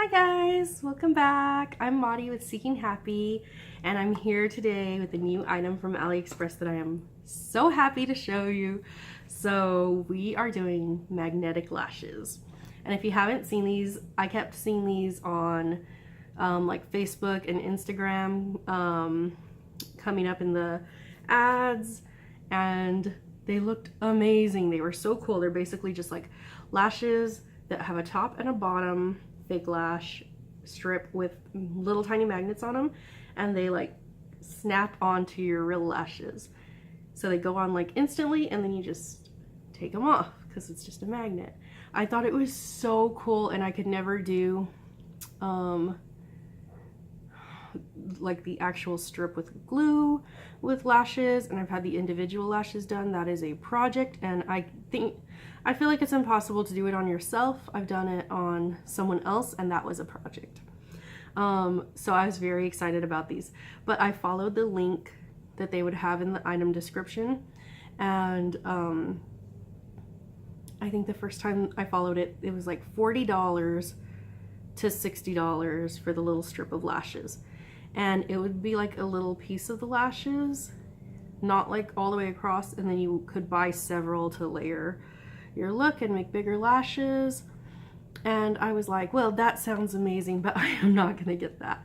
Hi guys, welcome back. I'm Maudie with Seeking Happy, and I'm here today with a new item from AliExpress that I am so happy to show you. So we are doing magnetic lashes, and if you haven't seen these, I kept seeing these on like Facebook and Instagram coming up in the ads, and they looked amazing. They were so cool. They're basically just like lashes that have a top and a bottom fake lash strip with little tiny magnets on them, and they like snap onto your real lashes. So they go on like instantly, and then you just take them off because it's just a magnet. I thought it was so cool, and I could never do like the actual strip with glue with lashes, and I've had the individual lashes done. That is a project, and I feel like it's impossible to do it on yourself. I've done it on someone else, and that was a project. So I was very excited about these, but I followed the link that they would have in the item description, and I think the first time I followed it, it was like $40 to $60 for the little strip of lashes. And it would be like a little piece of the lashes, not like all the way across, and then you could buy several to layer your look and make bigger lashes. And I was like, well, that sounds amazing, but I am not gonna get that.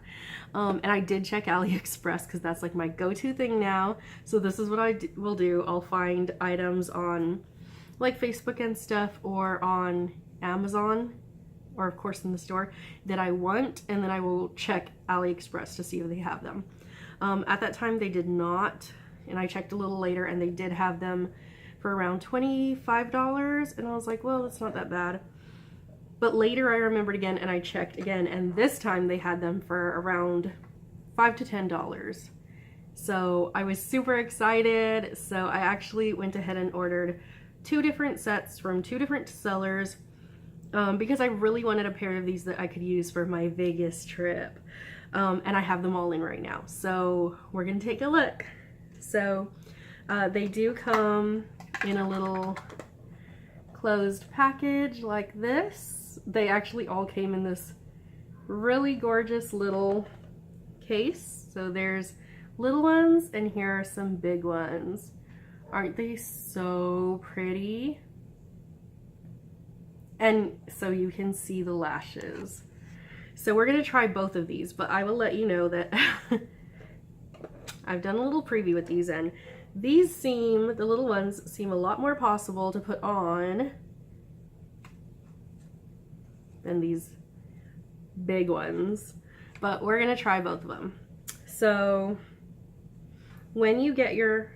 And I did check AliExpress because that's like my go-to thing now. So this is what I will do. I'll find items on like Facebook and stuff, or on Amazon, or of course in the store, that I want, and then I will check AliExpress to see if they have them. At that time they did not, and I checked a little later and they did have them for around $25, and I was like, well, that's not that bad. But later I remembered again, and I checked again, and this time they had them for around $5 to $10. So I was super excited. So I actually went ahead and ordered 2 different sets from 2 different sellers, because I really wanted a pair of these that I could use for my Vegas trip. And I have them all in right now. So we're gonna take a look. So they do come in a little closed package like this. They actually all came in this really gorgeous little case. So there's little ones, and here are some big ones. Aren't they so pretty? And so you can see the lashes. So we're gonna try both of these, but I will let you know that I've done a little preview with these, and these seem, the little ones seem a lot more possible to put on than these big ones, but we're gonna try both of them. So when you get your,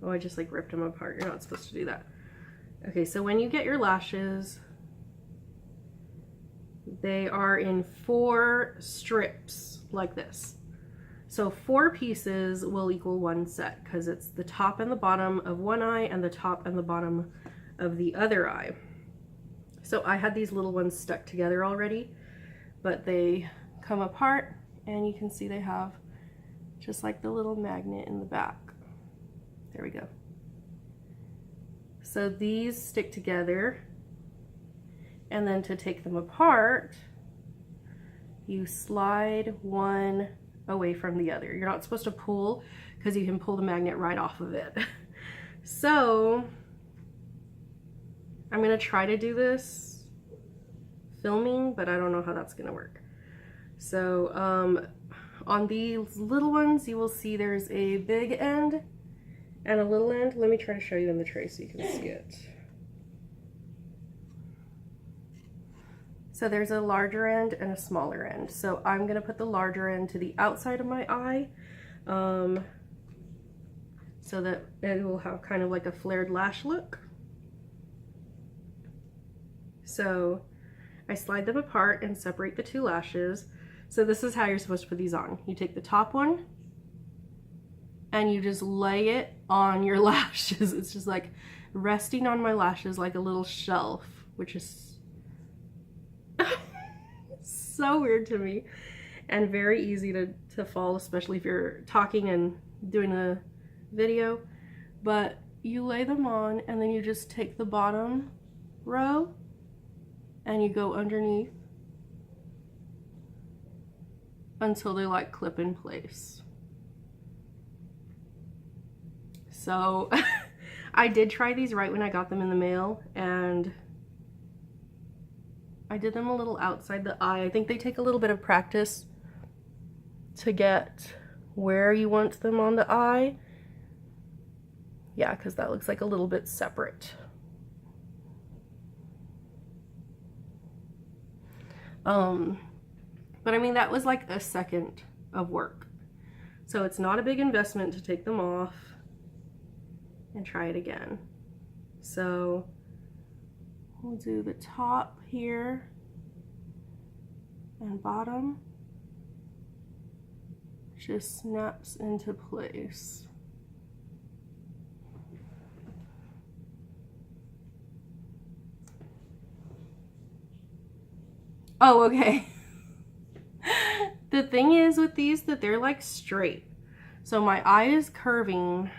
oh, I just like ripped them apart. You're not supposed to do that. Okay, so when you get your lashes, they are in 4 strips like this. So 4 pieces will equal 1 set, because it's the top and the bottom of one eye and the top and the bottom of the other eye. So I had these little ones stuck together already, but they come apart, and you can see they have just like the little magnet in the back. There we go. So these stick together, and then to take them apart, you slide one away from the other. You're not supposed to pull, because you can pull the magnet right off of it. So I'm gonna try to do this filming, but I don't know how that's gonna work. So on these little ones, you will see there's a big end and a little end. Let me try to show you in the tray so you can see it. So there's a larger end and a smaller end. So I'm gonna put the larger end to the outside of my eye, so that it will have kind of like a flared lash look. So I slide them apart and separate the 2 lashes. So this is how you're supposed to put these on. You take the top one, and you just lay it on your lashes. It's just like resting on my lashes like a little shelf, which is so weird to me, and very easy to fall, especially if you're talking and doing a video. But you lay them on, and then you just take the bottom row and you go underneath until they like clip in place. So I did try these right when I got them in the mail, and I did them a little outside the eye. I think they take a little bit of practice to get where you want them on the eye. Yeah, because that looks like a little bit separate. But I mean, that was like a second of work. So it's not a big investment to take them off and try it again. So we'll do the top here and bottom. Just snaps into place. Oh, okay. The thing is with these that they're like straight. So my eye is curving,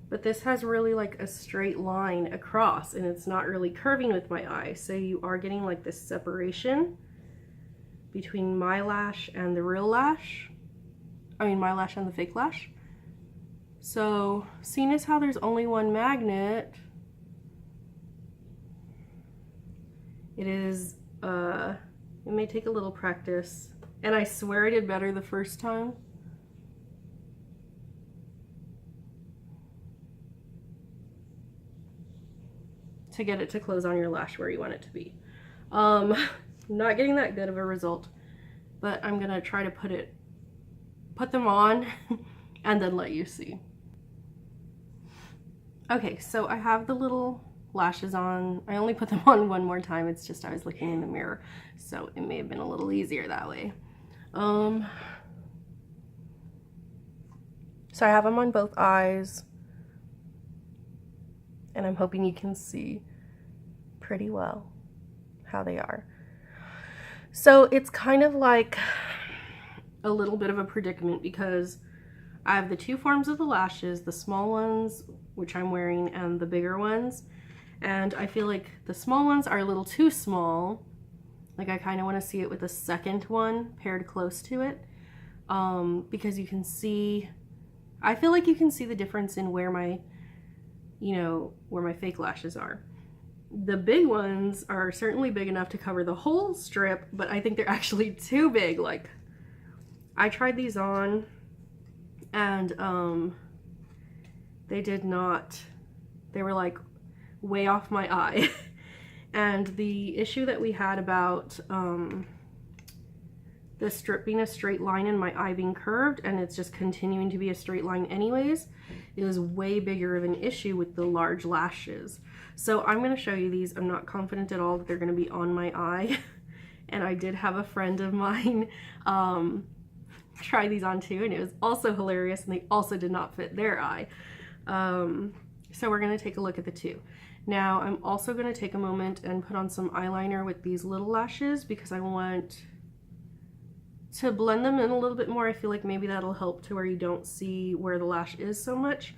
but this has really like a straight line across, and it's not really curving with my eye. So you are getting like this separation between my lash and the real lash. I mean, my lash and the fake lash. So seeing as how there's only one magnet, it is, it may take a little practice, and I swear I did better the first time. To get it to close on your lash where you want it to be. Not getting that good of a result, but I'm gonna try to put them on and then let you see. Okay, so I have the little lashes on. I only put them on one more time. It's just I was looking in the mirror, so it may have been a little easier that way. So I have them on both eyes, and I'm hoping you can see pretty well how they are. So it's kind of like a little bit of a predicament because I have the two forms of the lashes, the small ones, which I'm wearing, and the bigger ones. And I feel like the small ones are a little too small. Like I kind of want to see it with a second one paired close to it. Because you can see, I feel like you can see the difference in where my, where my fake lashes are. The big ones are certainly big enough to cover the whole strip, but I think they're actually too big. Like, I tried these on, and they did not, they were like way off my eye. And the issue that we had about the strip being a straight line and my eye being curved, and it's just continuing to be a straight line anyways, is way bigger of an issue with the large lashes. So I'm going to show you these. I'm not confident at all that they're going to be on my eye. And I did have a friend of mine try these on too, and it was also hilarious, and they also did not fit their eye. So we're going to take a look at the two. Now I'm also going to take a moment and put on some eyeliner with these little lashes because I want to blend them in a little bit more. I feel like maybe that'll help to where you don't see where the lash is so much.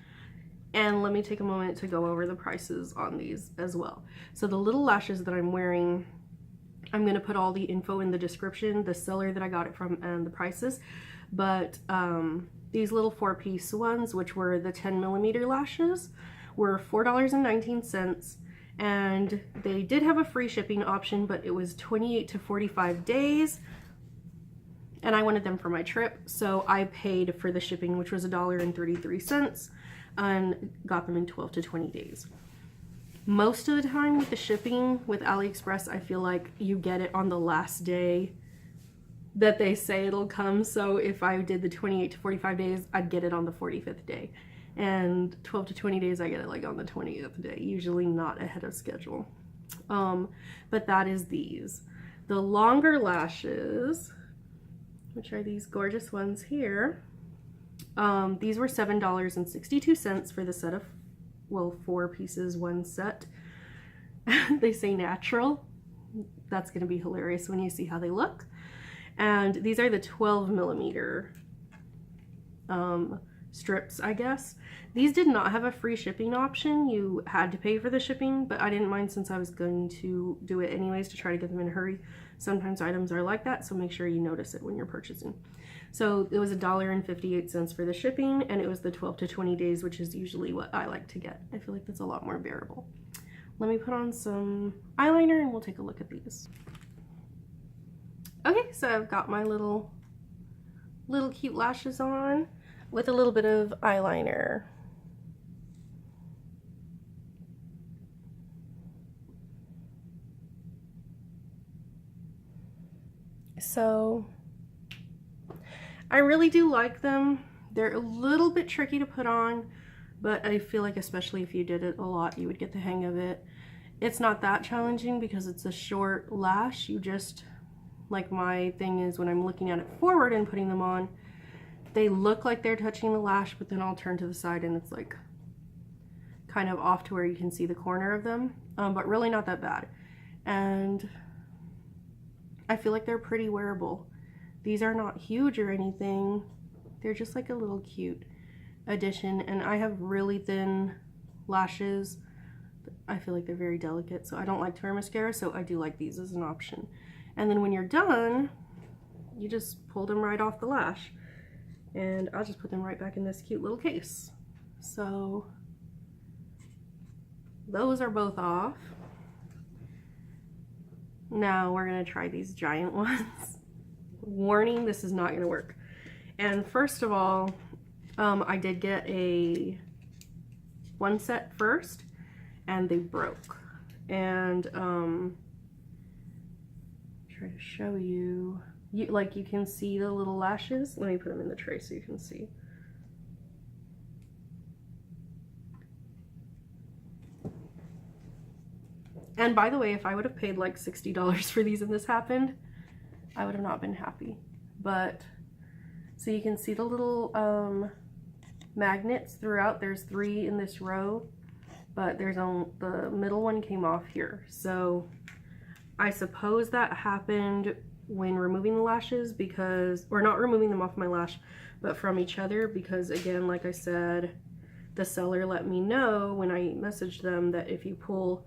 And let me take a moment to go over the prices on these as well. So the little lashes that I'm wearing, I'm going to put all the info in the description, the seller that I got it from and the prices. But these little 4-piece ones, which were the 10mm lashes, were $4.19, and they did have a free shipping option, but it was 28 to 45 days, and I wanted them for my trip, so I paid for the shipping, which was $1.33, and got them in 12 to 20 days. Most of the time with the shipping with AliExpress, I feel like you get it on the last day that they say it'll come. So if I did the 28 to 45 days, I'd get it on the 45th day. And 12 to 20 days, I get it like on the 20th day, usually not ahead of schedule. But that is these. The longer lashes, which are these gorgeous ones here, these were $7.62 for the set of, well, 4 pieces, 1 set. They say natural. That's going to be hilarious when you see how they look. And these are the 12mm. strips, I guess. These did not have a free shipping option. You had to pay for the shipping, but I didn't mind since I was going to do it anyways to try to get them in a hurry. Sometimes items are like that, so make sure you notice it when you're purchasing. So it was $1.58 for the shipping, and it was the 12 to 20 days, which is usually what I like to get. I feel like that's a lot more bearable. Let me put on some eyeliner and we'll take a look at these. Okay, so I've got my little cute lashes on with a little bit of eyeliner. So I really do like them. They're a little bit tricky to put on, but I feel like especially if you did it a lot, you would get the hang of it. It's not that challenging because it's a short lash. You just, like my thing is when I'm looking at it forward and putting them on, they look like they're touching the lash, but then I'll turn to the side and it's like kind of off to where you can see the corner of them, but really not that bad. And I feel like they're pretty wearable. These are not huge or anything. They're just like a little cute addition, and I have really thin lashes. I feel like they're very delicate, so I don't like to wear mascara, so I do like these as an option. And then when you're done, you just pull them right off the lash, and I'll just put them right back in this cute little case. So those are both off. Now we're gonna try these giant ones. Warning, this is not gonna work. And first of all, I did get one set first and they broke. And try to show you, like you can see the little lashes. Let me put them in the tray so you can see. And by the way, if I would have paid like $60 for these and this happened, I would have not been happy. But so you can see the little magnets throughout. There's 3 in this row, but there's the middle one came off here. So I suppose that happened when removing the lashes, because, or not removing them off my lash, but from each other, because again, like I said, the seller let me know when I messaged them that if you pull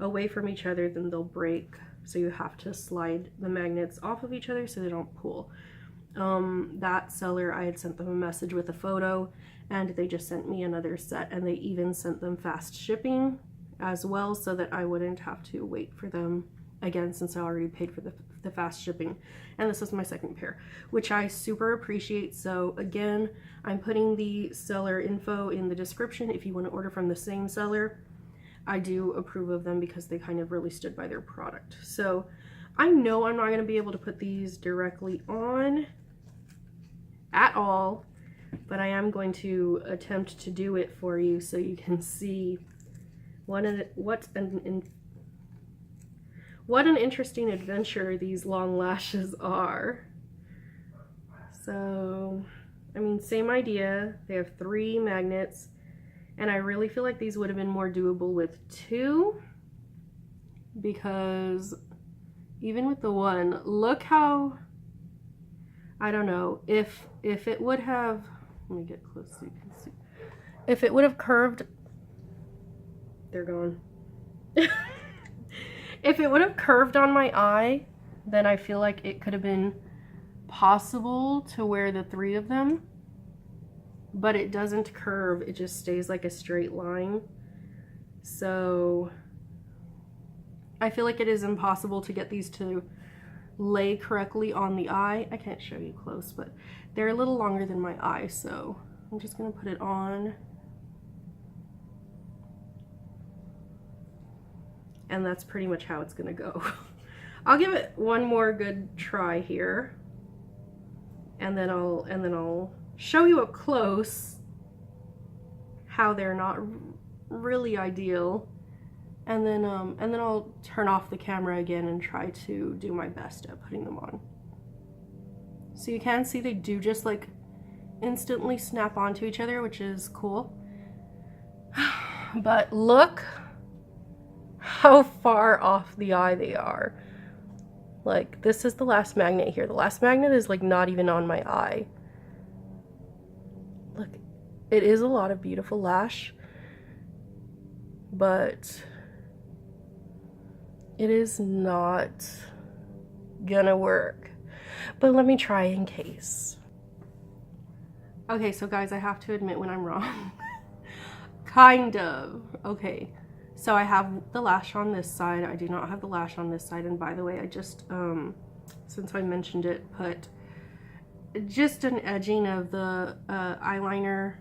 away from each other, then they'll break. So you have to slide the magnets off of each other so they don't pull. That seller, I had sent them a message with a photo, and they just sent me another set, and they even sent them fast shipping as well, so that I wouldn't have to wait for them again, since I already paid for the fast shipping. And this is my second pair, which I super appreciate. So again, I'm putting the seller info in the description if you want to order from the same seller. I do approve of them because they kind of really stood by their product. So I know I'm not going to be able to put these directly on at all, but I am going to attempt to do it for you so you can see what an interesting adventure these long lashes are. So, I mean, same idea. They have 3 magnets, and I really feel like these would have been more doable with 2, because even with the 1, look how, I don't know, if it would have, let me get close so you can see. If it would have curved, they're gone. If it would have curved on my eye, then I feel like it could have been possible to wear the 3 of them, but it doesn't curve, it just stays like a straight line. So I feel like it is impossible to get these to lay correctly on the eye. I can't show you close, but they're a little longer than my eye, so I'm just gonna put it on. And that's pretty much how it's gonna go. I'll give it one more good try here, and then I'll show you up close how they're not really ideal, and then I'll turn off the camera again and try to do my best at putting them on. So you can see they do just like instantly snap onto each other, which is cool. But look how far off the eye they are. Like, this is the last magnet here. The last magnet is like not even on my eye. Look, It is a lot of beautiful lash, but it is not gonna work. But let me try in case. Okay, so guys, I have to admit when I'm wrong. Kind of. Okay, so I have the lash on this side. I do not have the lash on this side. And by the way, I just, since I mentioned it, put just an edging of the eyeliner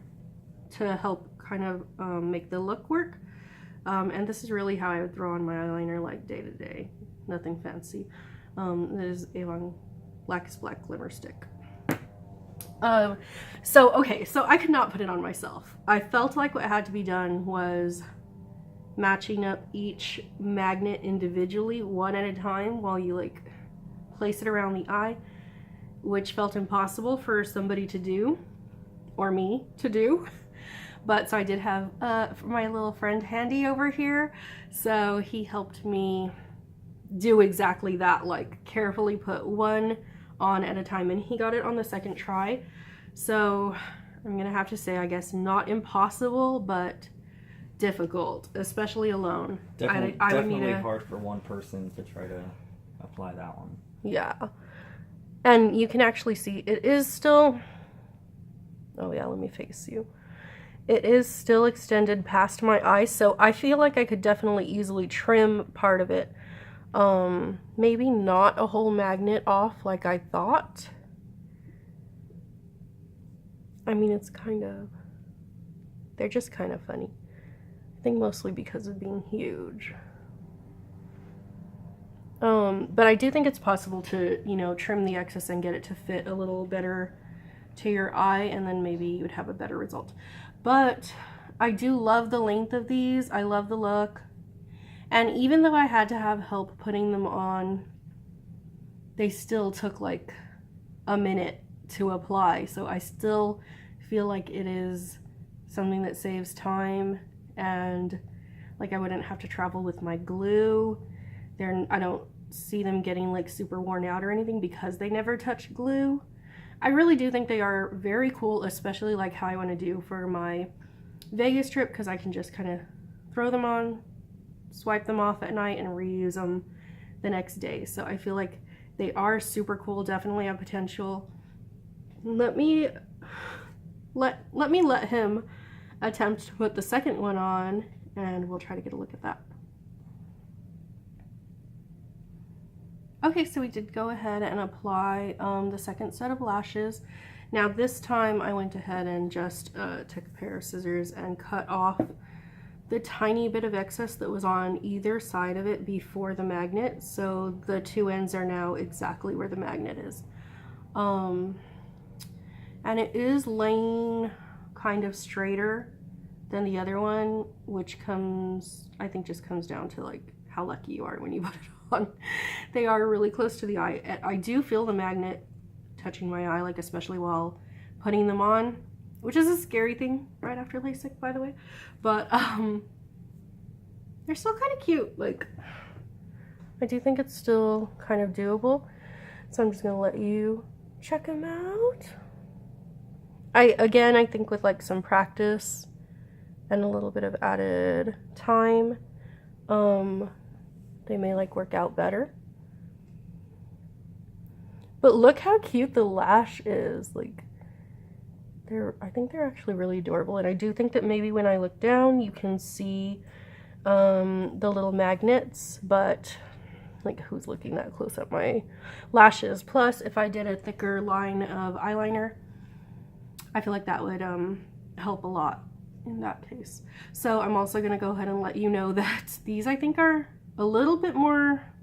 to help kind of make the look work. And this is really how I would throw on my eyeliner like day to day. Nothing fancy. This is Avon Blackest Black Glimmer Stick. Okay, so I could not put it on myself. I felt like what had to be done was matching up each magnet individually, one at a time, while you like place it around the eye, which felt impossible for somebody to do, or me to do. But so I did have my little friend Handy over here, so he helped me do exactly that, like carefully put one on at a time, and he got it on the second try. So I'm gonna have to say, I guess not impossible, but difficult, especially alone. Definitely hard for one person to try to apply that one. Yeah, and you can actually see it is still, oh yeah, let me face you. It is still extended past my eye, so I feel like I could definitely easily trim part of it. Maybe not a whole magnet off like I thought. I mean, it's kind of, they're just kind of funny. I think mostly because of being huge. But I do think it's possible to, you know, trim the excess and get it to fit a little better to your eye, and then maybe you would have a better result. But I do love the length of these. I love the look. And even though I had to have help putting them on, they still took like a minute to apply. So I still feel like it is something that saves time, and like I wouldn't have to travel with my glue. I don't see them getting like super worn out or anything because they never touch glue. I really do think they are very cool, especially like how I want to do for my Vegas trip, because I can just kind of throw them on, swipe them off at night, and reuse them the next day. So I feel like they are super cool, definitely have potential. Let me let him attempt to put the second one on, and we'll try to get a look at that. Okay, so we did go ahead and apply the second set of lashes. Now this time I went ahead and just took a pair of scissors and cut off the tiny bit of excess that was on either side of it before the magnet, so the two ends are now exactly where the magnet is. And it is laying kind of straighter than the other one, which I think just comes down to like how lucky you are when you put it on. They are really close to the eye. I do feel the magnet touching my eye, like especially while putting them on, which is a scary thing right after LASIK, by the way. But they're still kind of cute. Like, I do think it's still kind of doable. So I'm just gonna let you check them out. I think with like some practice and a little bit of added time, they may like work out better. But look how cute the lash is. Like, I think they're actually really adorable. And I do think that maybe when I look down, you can see the little magnets, but like, who's looking that close at my lashes? Plus, if I did a thicker line of eyeliner, I feel like that would help a lot in that case. So I'm also gonna go ahead and let you know that these, I think, are a little bit more,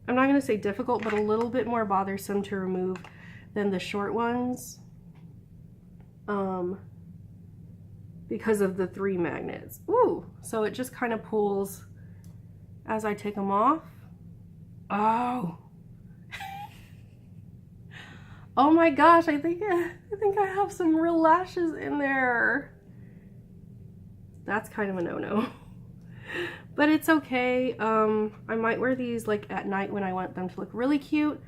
I'm not gonna say difficult, but a little bit more bothersome to remove than the short ones, because of the 3 magnets. Ooh, so it just kind of pulls as I take them off. Oh. Oh my gosh, I think I have some real lashes in there. That's kind of a no-no. But it's okay. I might wear these like at night when I want them to look really cute,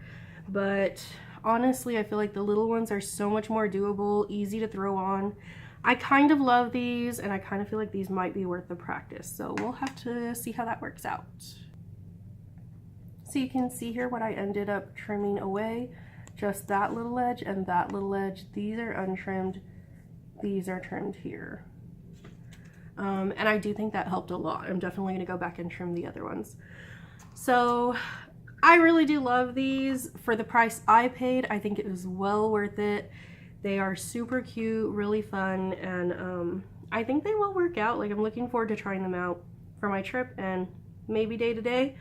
but honestly, I feel like the little ones are so much more doable, easy to throw on. I kind of love these, and I kind of feel like these might be worth the practice. So we'll have to see how that works out. So you can see here what I ended up trimming away. Just that little edge and that little edge. These are untrimmed. These are trimmed here. And I do think that helped a lot. I'm definitely going to go back and trim the other ones. So I really do love these. For the price I paid, I think it was well worth it. They are super cute, really fun, and I think they will work out. Like, I'm looking forward to trying them out for my trip and maybe day to day.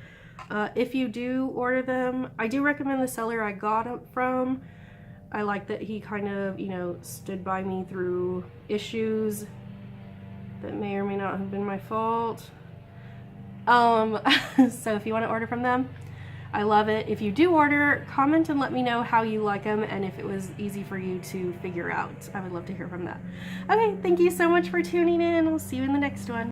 If you do order them, I do recommend the seller I got it from. I like that he kind of, you know, stood by me through issues that may or may not have been my fault. So if you want to order from them, I love it. If you do order, comment and let me know how you like them and if it was easy for you to figure out. I would love to hear from that. Okay, thank you so much for tuning in. I'll see you in the next one.